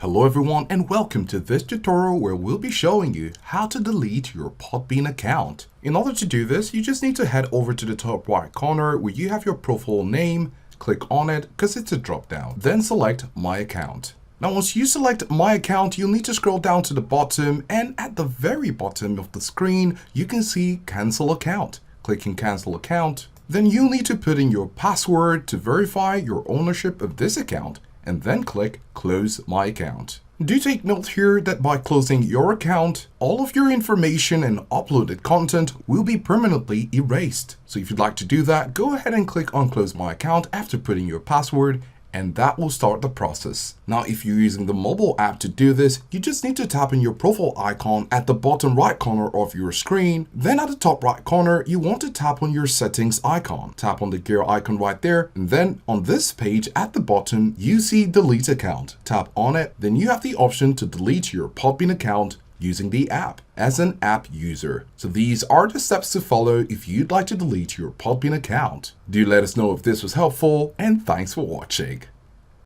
Hello everyone and welcome to this tutorial where we'll be showing you how to delete your Podbean account. In order to do this, you just need to head over to the top right corner where you have your profile name, click on it because it's a drop down, then select My Account. Now once you select My Account, you'll need to scroll down to the bottom, and at the very bottom of the screen you can see Cancel Account. Clicking Cancel Account, then you'll need to put in your password to verify your ownership of this account, and then click Close My Account. Do take note here that by closing your account, all of your information and uploaded content will be permanently erased. So if you'd like to do that, go ahead and click on Close My Account after putting your password, and that will start the process. Now, if you're using the mobile app to do this, you just need to tap on your profile icon at the bottom right corner of your screen. Then at the top right corner, you want to tap on your settings icon. Tap on the gear icon right there. And then on this page at the bottom, you see Delete Account. Tap on it. Then you have the option to delete your Podbean account using the app as an app user. So these are the steps to follow if you'd like to delete your Podbean account. Do let us know if this was helpful, and thanks for watching.